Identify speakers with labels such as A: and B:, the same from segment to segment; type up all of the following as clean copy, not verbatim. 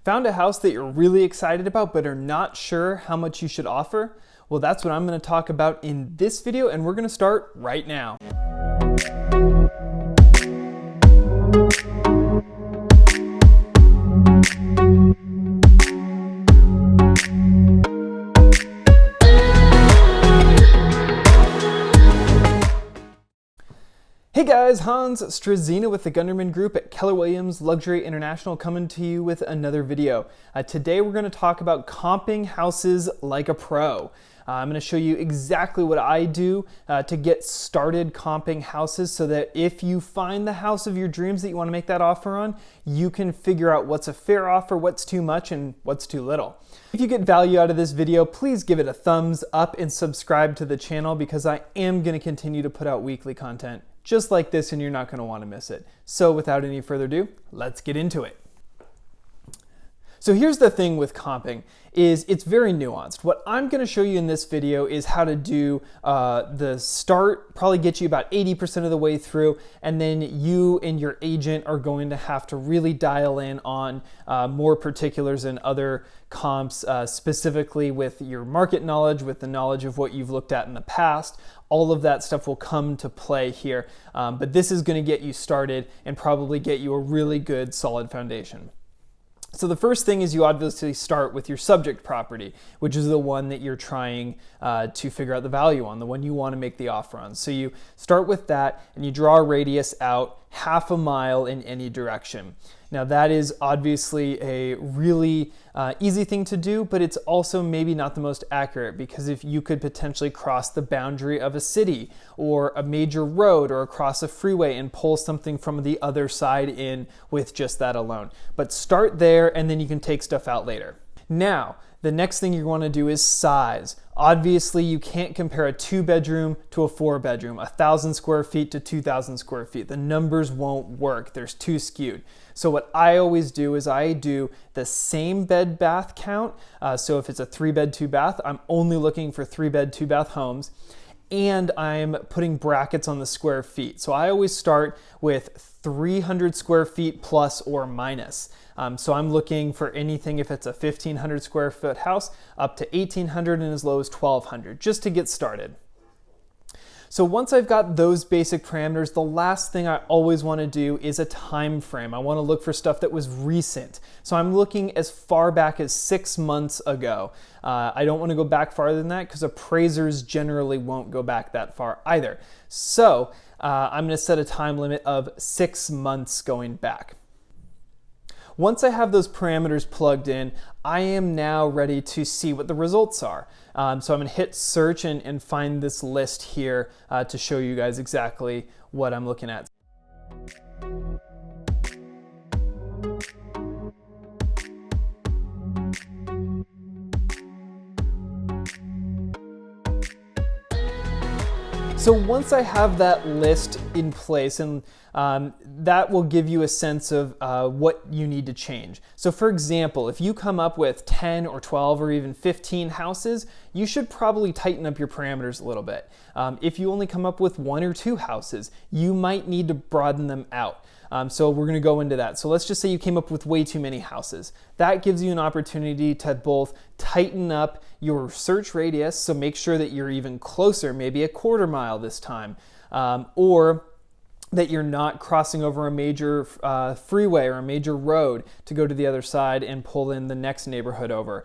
A: Found a house that you're really excited about but are not sure how much you should offer? Well, that's what I'm going to talk about in this video, and we're going to start right now. Hey guys, Hans Struzyna with the Gunderman Group at Keller Williams Luxury International coming to you with another video. Today we're going to talk about comping houses like a pro. I'm going to show you exactly what I do to get started comping houses so that if you find the house of your dreams that you want to make that offer on, you can figure out what's a fair offer, what's too much, and what's too little. If you get value out of this video, please give it a thumbs up and subscribe to the channel because I am going to continue to put out weekly content just like this, and you're not going to want to miss it. So without any further ado, let's get into it. So here's the thing with comping, is it's very nuanced. What I'm going to show you in this video is how to do the start, probably get you about 80% of the way through, and then you and your agent are going to have to really dial in on more particulars and other comps, specifically with your market knowledge, with the knowledge of what you've looked at in the past. All of that stuff will come to play here, but this is going to get you started and probably get you a really good solid foundation. So the first thing is you obviously start with your subject property, which is the one that you're trying to figure out the value on, the one you want to make the offer on. So you start with that and you draw a radius out half a mile in any direction. Now that is obviously a really easy thing to do, but it's also maybe not the most accurate because if you could potentially cross the boundary of a city or a major road or across a freeway and pull something from the other side in with just that alone. But start there and then you can take stuff out later. Now, the next thing you want to do is size. Obviously, you can't compare a 2-bedroom to a 4-bedroom, 1,000 square feet to 2,000 square feet. The numbers won't work. There's too skewed. So what I always do is I do the same bed bath count. So if it's a 3-bed, 2-bath, I'm only looking for 3-bed, 2-bath homes. And I'm putting brackets on the square feet. So I always start with 300 square feet plus or minus. So I'm looking for anything, if it's a 1,500 square foot house, up to 1,800 and as low as 1,200, just to get started. So once I've got those basic parameters, the last thing I always want to do is a time frame. I want to look for stuff that was recent. So I'm looking as far back as 6 months ago. I don't want to go back farther than that because appraisers generally won't go back that far either. So I'm going to set a time limit of 6 months going back. Once I have those parameters plugged in, I am now ready to see what the results are. So I'm going to hit search and find this list here to show you guys exactly what I'm looking at. So once I have that list in place, and that will give you a sense of what you need to change. So for example, if you come up with 10 or 12 or even 15 houses, you should probably tighten up your parameters a little bit. If you only come up with 1 or 2 houses, you might need to broaden them out. So we're going to go into that. So let's just say you came up with way too many houses. That gives you an opportunity to both tighten up your search radius, so make sure that you're even closer, maybe a 1/4 mile this time, or that you're not crossing over a major freeway or a major road to go to the other side and pull in the next neighborhood over.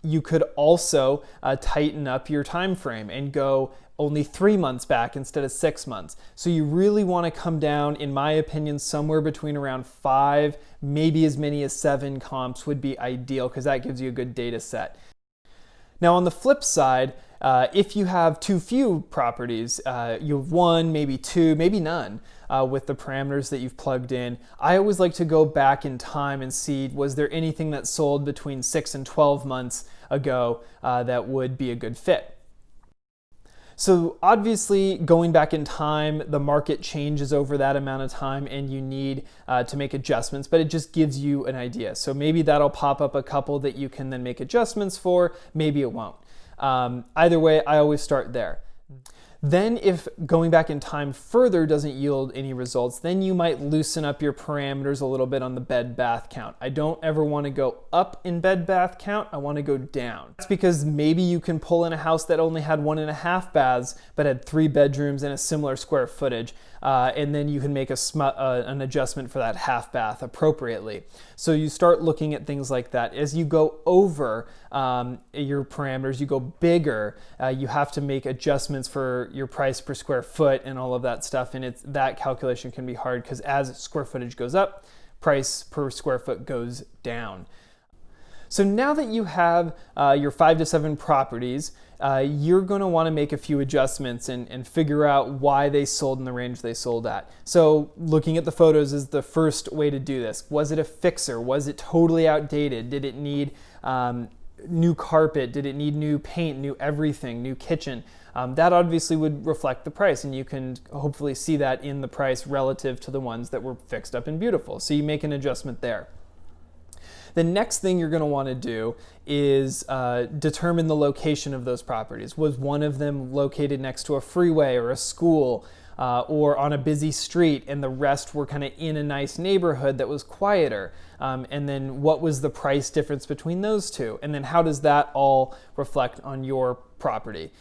A: You could also tighten up your time frame and go only 3 months back instead of 6 months. So you really want to come down, in my opinion, somewhere between around 5, maybe as many as 7 comps would be ideal because that gives you a good data set. Now on the flip side, if you have too few properties, you have 1, maybe 2, maybe none, with the parameters that you've plugged in, I always like to go back in time and see, was there anything that sold between 6 and 12 months ago that would be a good fit? So obviously going back in time, the market changes over that amount of time and you need to make adjustments, but it just gives you an idea. So maybe that'll pop up a couple that you can then make adjustments for, maybe it won't. Either way, I always start there. Then if going back in time further doesn't yield any results, then you might loosen up your parameters a little bit on the bed bath count. I don't ever want to go up in bed bath count, I want to go down. That's because maybe you can pull in a house that only had 1.5 baths but had 3 bedrooms and a similar square footage. And then you can make an adjustment for that half bath appropriately. So you start looking at things like that. As you go over your parameters, you go bigger, you have to make adjustments for your price per square foot and all of that stuff. And that calculation can be hard because as square footage goes up, price per square foot goes down. So now that you have your 5 to 7 properties, you're going to want to make a few adjustments and figure out why they sold in the range they sold at. So looking at the photos is the first way to do this. Was it a fixer? Was it totally outdated? Did it need new carpet? Did it need new paint, new everything, new kitchen? That obviously would reflect the price, and you can hopefully see that in the price relative to the ones that were fixed up and beautiful. So you make an adjustment there. The next thing you're going to want to do is determine the location of those properties. Was one of them located next to a freeway or a school or on a busy street, and the rest were kind of in a nice neighborhood that was quieter? And then what was the price difference between those two? And then how does that all reflect on your property?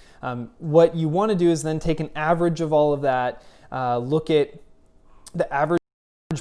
A: What you want to do is then take an average of all of that, look at the average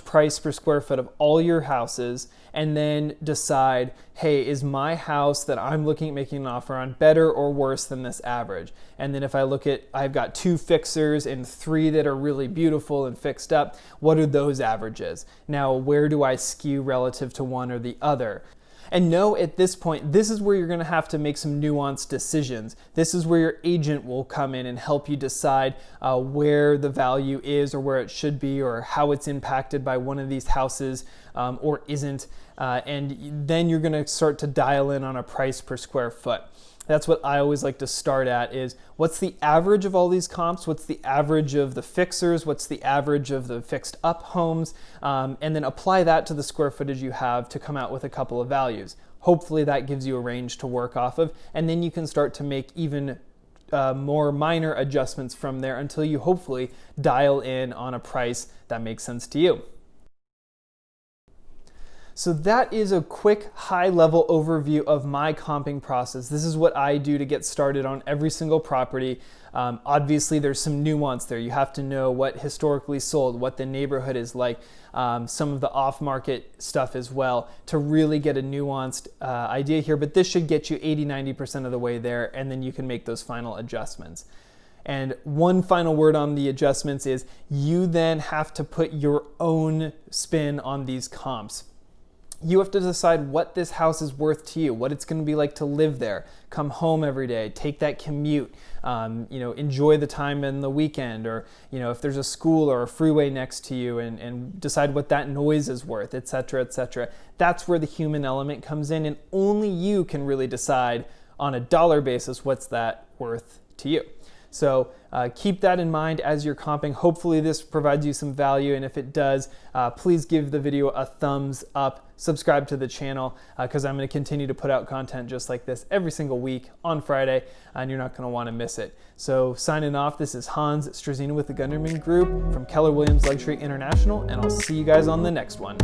A: price per square foot of all your houses, and then decide, hey, is my house that I'm looking at making an offer on better or worse than this average? And then if I look at, I've got 2 fixers and 3 that are really beautiful and fixed up, what are those averages? Now, where do I skew relative to one or the other? And know at this point, this is where you're going to have to make some nuanced decisions. This is where your agent will come in and help you decide where the value is or where it should be or how it's impacted by one of these houses or isn't. And then you're going to start to dial in on a price per square foot. That's what I always like to start at is what's the average of all these comps? What's the average of the fixers? What's the average of the fixed up homes? And then apply that to the square footage you have to come out with a couple of values. Hopefully that gives you a range to work off of. And then you can start to make even more minor adjustments from there until you hopefully dial in on a price that makes sense to you. So that is a quick high-level overview of my comping process. This is what I do to get started on every single property. Obviously, there's some nuance there. You have to know what historically sold, what the neighborhood is like, some of the off-market stuff as well to really get a nuanced idea here. But this should get you 80-90% of the way there, and then you can make those final adjustments. And one final word on the adjustments is you then have to put your own spin on these comps. You have to decide what this house is worth to you, what it's going to be like to live there, come home every day, take that commute, enjoy the time in the weekend, or if there's a school or a freeway next to you, and decide what that noise is worth, etc., etc. That's where the human element comes in, and only you can really decide on a dollar basis what's that worth to you. So keep that in mind as you're comping. Hopefully this provides you some value, and if it does, please give the video a thumbs up, subscribe to the channel, because I'm going to continue to put out content just like this every single week on Friday, and you're not going to want to miss it. So signing off, this is Hans Struzyna with the Gunderman Group from Keller Williams Luxury International, and I'll see you guys on the next one.